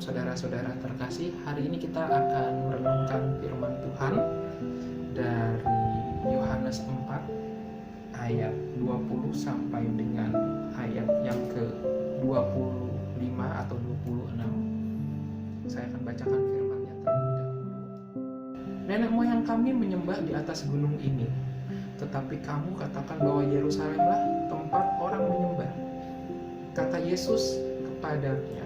Shalom saudara-saudara terkasih. Hari ini kita akan merenungkan firman Tuhan dari Yohanes 4 ayat 20 sampai dengan ayat yang ke-25 atau 26. Saya akan bacakan firman-Nya terlebih dahulu. Nenek moyang kami menyembah di atas gunung ini, tetapi kamu katakan bahwa Yerusalemlah tempat orang menyembah. Kata Yesus kepadanya,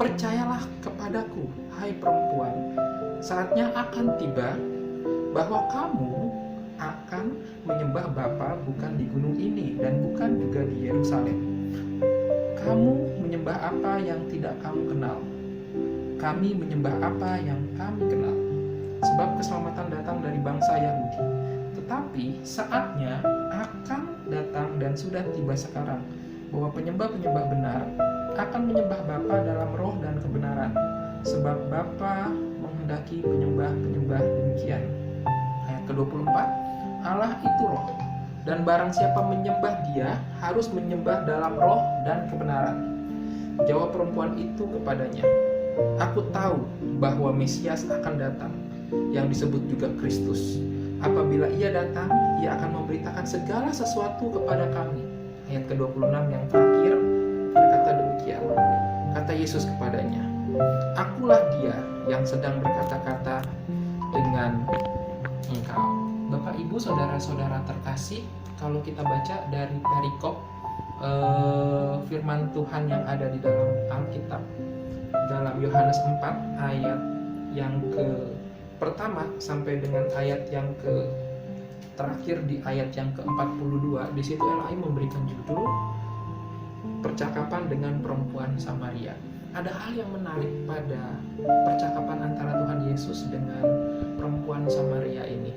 percayalah kepadaku, hai perempuan, saatnya akan tiba bahwa kamu akan menyembah Bapa bukan di gunung ini dan bukan juga di Yerusalem. Kamu menyembah apa yang tidak kamu kenal. Kami menyembah apa yang kami kenal. Sebab keselamatan datang dari bangsa Yahudi. Tetapi saatnya akan datang dan sudah tiba sekarang bahwa penyembah-penyembah benar akan menyembah Bapa dalam roh dan kebenaran, sebab Bapa menghendaki penyembah-penyembah demikian. Ayat ke-24, Allah itu roh, dan barang siapa menyembah Dia harus menyembah dalam roh dan kebenaran. Jawab perempuan itu kepadanya, aku tahu bahwa Mesias akan datang, yang disebut juga Kristus. Apabila Ia datang, Ia akan memberitakan segala sesuatu kepada kami. Ayat ke-26 yang terakhir berkata demikian. Kata Yesus kepadanya, akulah Dia yang sedang berkata-kata dengan engkau. Bapak, Ibu, saudara-saudara terkasih, kalau kita baca dari perikop firman Tuhan yang ada di dalam Alkitab, dalam Yohanes 4 ayat yang pertama sampai dengan ayat yang terakhir di ayat yang ke-42, di situ LAI memberikan judul percakapan dengan perempuan Samaria. Ada hal yang menarik pada percakapan antara Tuhan Yesus dengan perempuan Samaria ini.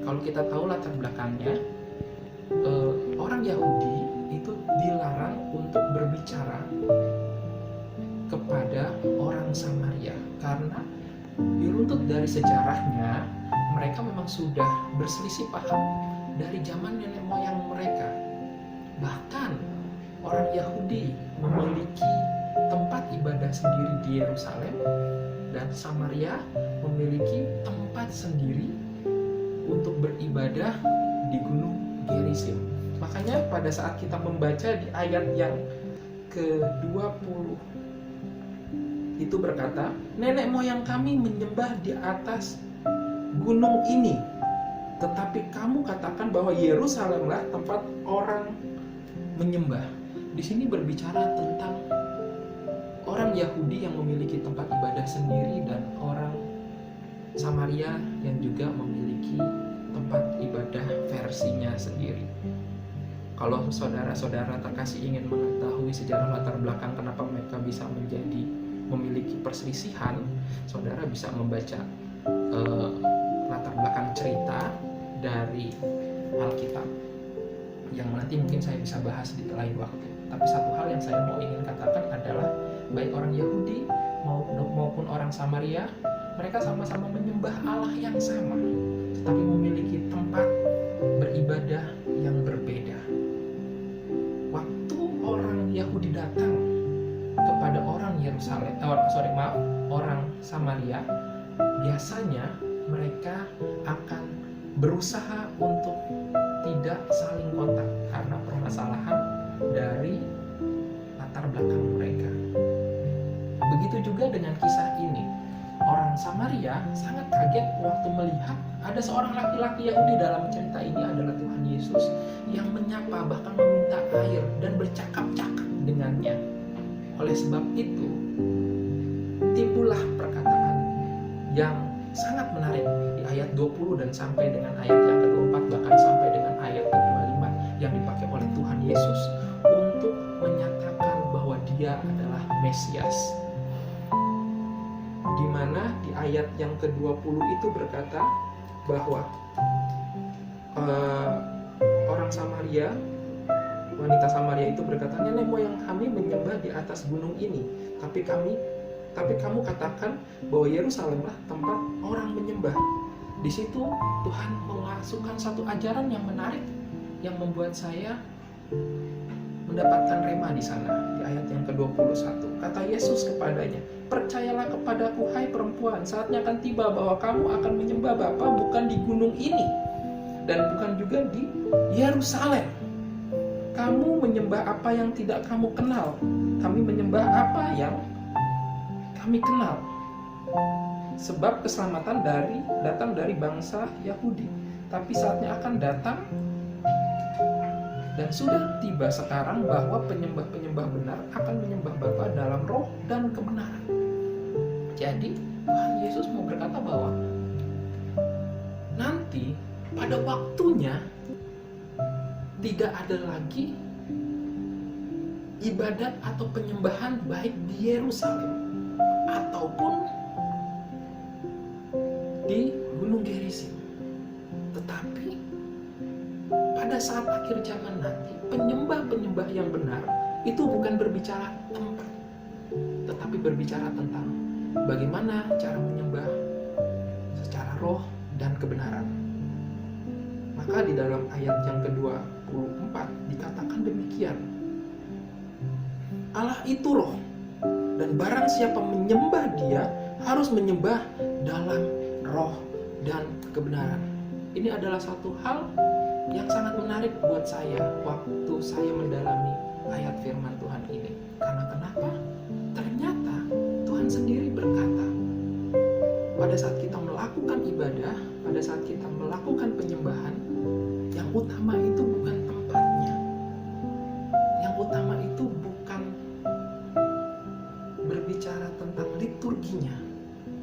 Kalau kita tahu latar belakangnya, orang Yahudi itu dilarang untuk berbicara kepada orang Samaria karena diruntut dari sejarahnya mereka memang sudah berselisih paham dari zaman nenek moyang mereka. Bahkan orang Yahudi memiliki tempat ibadah sendiri di Yerusalem dan Samaria memiliki tempat sendiri untuk beribadah di Gunung Gerizim. Makanya pada saat kita membaca di ayat yang ke-20 itu berkata, nenek moyang kami menyembah di atas gunung ini, tetapi kamu katakan bahwa Yerusalemlah tempat orang menyembah. Di sini berbicara tentang orang Yahudi yang memiliki tempat ibadah sendiri dan orang Samaria yang juga memiliki tempat ibadah versinya sendiri. Kalau saudara-saudara terkasih ingin mengetahui sejarah latar belakang kenapa mereka bisa memiliki perselisihan, saudara bisa membaca latar belakang cerita dari Alkitab yang nanti mungkin saya bisa bahas di lain waktu. Tapi satu hal yang saya ingin katakan adalah baik orang Yahudi maupun orang Samaria, mereka sama-sama menyembah Allah yang sama, tetapi memiliki tempat beribadah yang berbeda. Waktu orang Yahudi datang kepada orang orang Samaria, biasanya mereka akan berusaha untuk tidak saling kontak karena permasalahan dari latar belakang mereka. Begitu juga dengan kisah ini. Orang Samaria sangat kaget waktu melihat ada seorang laki-laki Yahudi, dalam cerita ini adalah Tuhan Yesus, yang menyapa bahkan meminta air dan bercakap-cakap dengannya. Oleh sebab itu, timbullah perkataan yang sangat menarik di ayat 20 dan sampai dengan ayat yang ke-24, bahkan sampai dengan ayat ke-25 yang dipakai oleh Tuhan Yesus untuk menyatakan bahwa Dia adalah Mesias. Di mana di ayat yang ke-20 itu berkata bahwa wanita Samaria itu berkata, nenek moyang kami menyembah di atas gunung ini, tapi kamu katakan bahwa Yerusalemlah tempat orang menyembah. Di situ Tuhan memasukkan satu ajaran yang menarik yang membuat saya mendapatkan rema di sana di ayat yang ke-21. Kata Yesus kepadanya, "Percayalah kepadaku, hai perempuan, saatnya akan tiba bahwa kamu akan menyembah Bapa bukan di gunung ini, dan bukan juga di Yerusalem. Kamu menyembah apa yang tidak kamu kenal. Kami menyembah apa yang kami kenal. Sebab keselamatan datang dari bangsa Yahudi. Tapi saatnya akan datang dan sudah tiba sekarang bahwa penyembah-penyembah benar akan menyembah Bapa dalam roh dan kebenaran." Jadi Tuhan Yesus mau berkata bahwa nanti pada waktunya tidak ada lagi ibadat atau penyembahan baik di Yerusalem ataupun di Gunung Gerizim. Tetapi pada saat akhir zaman nanti, penyembah-penyembah yang benar itu bukan berbicara tempat, tetapi berbicara tentang bagaimana cara menyembah secara roh dan kebenaran. Maka di dalam ayat yang ke-24 dikatakan demikian, Allah itu roh, dan barang siapa menyembah Dia harus menyembah dalam roh dan kebenaran. Ini adalah satu hal yang sangat menarik buat saya waktu saya mendalami ayat firman Tuhan ini. Karena kenapa? Ternyata Tuhan sendiri berkata, pada saat kita melakukan ibadah, pada saat kita melakukan penyembahan, yang utama itu bukan tempatnya. Yang utama itu bukan berbicara tentang liturginya,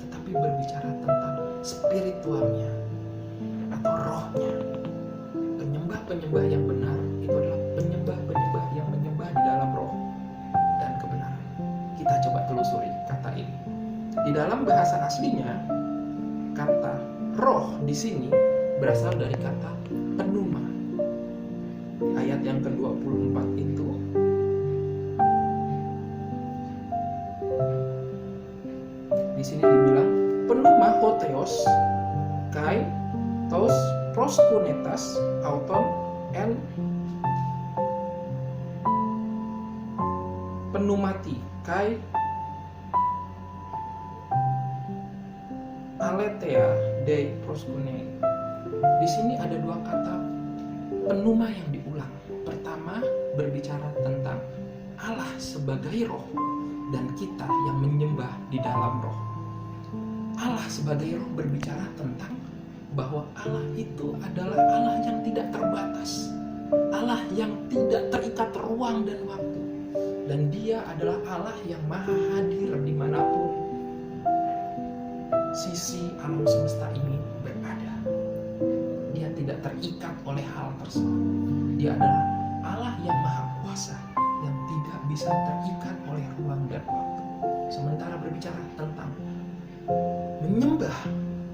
tetapi berbicara tentang spiritualnya atau rohnya. Penyembah-penyembah yang benar itu adalah penyembah-penyembah yang menyembah di dalam roh dan kebenaran. Kita coba telusuri kata ini. Di dalam bahasa aslinya, kata roh di sini berasal dari kata pneuma. Di ayat yang ke-24 itu di sini dibilang pneuma hotheos kai tos proskunetas auton en pneumati kai aletheia dei proskunei. Di sini ada dua kata pneuma yang diulang. Pertama berbicara tentang Allah sebagai roh dan kita yang menyembah di dalam roh. Allah sebagai roh berbicara tentang bahwa Allah itu adalah Allah yang tidak terbatas, Allah yang tidak terikat ruang dan waktu, dan Dia adalah Allah yang maha hadir dimanapun sisi alam semesta ini berada. Dia tidak terikat oleh hal tersebut. Dia adalah Allah yang maha kuasa, yang tidak bisa terikat oleh ruang dan waktu. Sementara berbicara tentang menyembah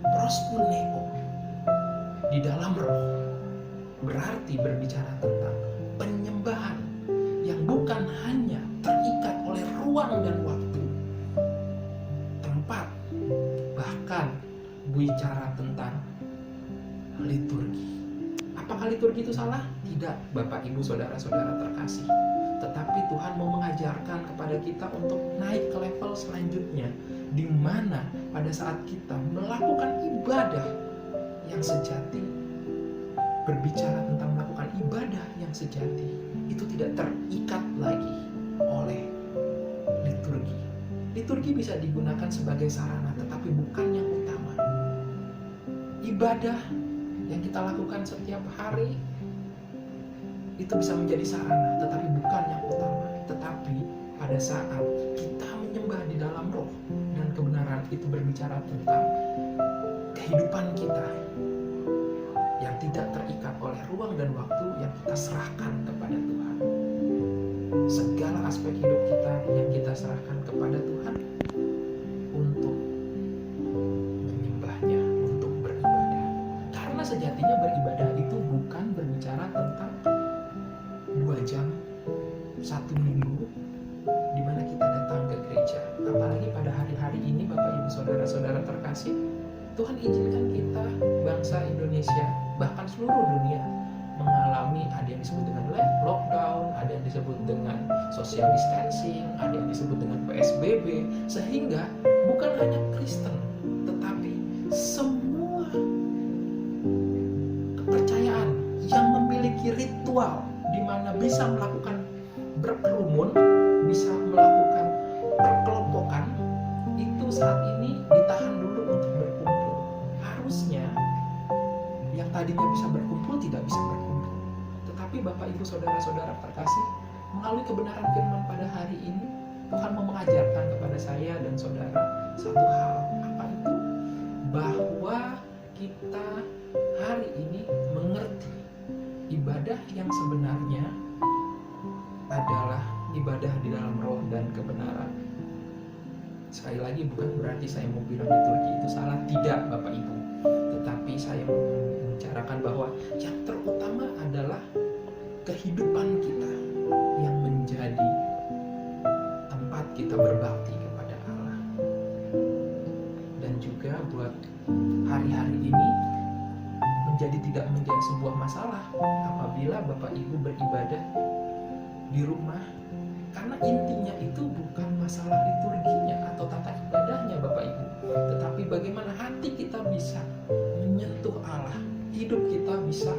proskuneo di dalam roh, berarti berbicara tentang penyembahan yang bukan hanya terikat oleh ruang dan waktu, tempat, bahkan bicara tentang liturgi. Apakah liturgi itu salah? Tidak, Bapak, Ibu, Saudara-saudara terkasih. Tetapi Tuhan mau mengajarkan kepada kita untuk naik ke level selanjutnya, di mana pada saat kita melakukan ibadah yang sejati, berbicara tentang melakukan ibadah yang sejati, itu tidak terikat lagi oleh liturgi. Liturgi bisa digunakan sebagai sarana, tetapi bukan yang utama. Ibadah yang kita lakukan setiap hari itu bisa menjadi sarana, tetapi bukan yang utama. Tetapi pada saat kita menyembah di dalam roh dan kebenaran, itu berbicara tentang kehidupan kita yang tidak terikat oleh ruang dan waktu, yang kita serahkan kepada Tuhan. Segala aspek hidup kita yang kita serahkan kepada Tuhan untuk menyembahnya, untuk beribadah. Karena sejatinya beribadah itu bukan berbicara tentang 2 jam, 1 minggu, di mana kita datang ke gereja. Apalagi pada hari-hari ini, Bapak, Ibu, Saudara-saudara terkasih, Tuhan izinkan kita, bangsa Indonesia, bahkan seluruh dunia, mengalami, ada yang disebut dengan lockdown, ada yang disebut dengan social distancing, ada yang disebut dengan PSBB, sehingga bukan hanya Kristen, tetapi semua kepercayaan yang memiliki ritual di mana bisa melakukan berkerumun, bisa melakukan perkelompokan, itu saat ini ditahan dulu untuk berkumpul. Harusnya yang tadinya bisa berkumpul tidak bisa berkumpul. Tetapi Bapak Ibu Saudara-saudara terkasih, melalui kebenaran firman pada hari ini, Tuhan mau mengajarkan kepada saya dan saudara satu hal. Apa itu? Bahwa kita hari ini mengerti ibadah yang sebenarnya adalah ibadah di dalam roh dan kebenaran. Sekali lagi, bukan berarti saya mau bilang liturgi itu salah, tidak Bapak Ibu. Tetapi saya mau membicarakan bahwa yang terutama adalah kehidupan kita yang menjadi tempat kita berbakti kepada Allah. Dan juga buat hari-hari ini tidak menjadi sebuah masalah apabila Bapak Ibu beribadah di rumah, karena intinya itu bukan masalah liturginya atau tata ibadahnya Bapak Ibu, tetapi bagaimana hati kita bisa menyentuh Allah, hidup kita bisa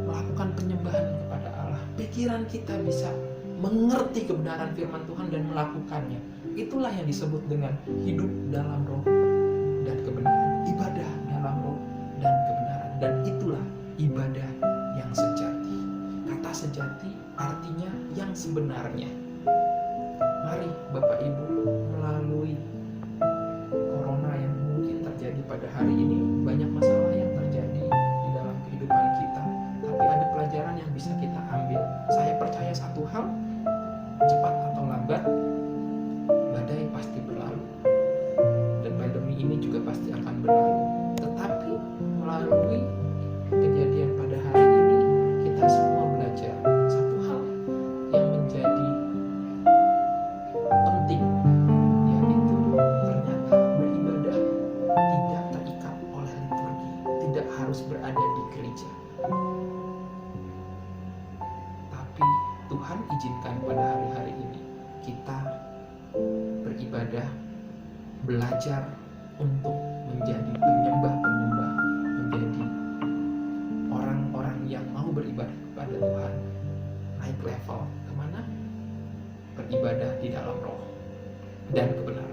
melakukan penyembahan kepada Allah, pikiran kita bisa mengerti kebenaran firman Tuhan dan melakukannya. Itulah yang disebut dengan hidup dalam roh dan kebenaran, ibadah dalam roh dan kebenaran, dan itulah ibadah yang sejati. Kata sejati artinya yang sebenarnya. Mari Bapak Ibu, melalui corona yang mungkin terjadi pada hari ini, banyak masalah yang terjadi di dalam kehidupan kita, tapi ada pelajaran yang bisa kita ambil. Saya percaya satu hal, cepat atau lambat badai pasti berlalu, dan pandemi ini juga pasti akan berlalu. Tetapi melalui kejadian pada hari ini, kita semua belajar satu hal yang menjadi penting, yaitu ternyata beribadah tidak terikat oleh liturgi, tidak harus berada di gereja. Tapi Tuhan izinkan pada hari-hari ini kita beribadah, belajar untuk menjadi penyembah-penyembah, menjadi orang-orang yang mau beribadah kepada Tuhan, naik level kemana? Beribadah di dalam roh dan kebenaran.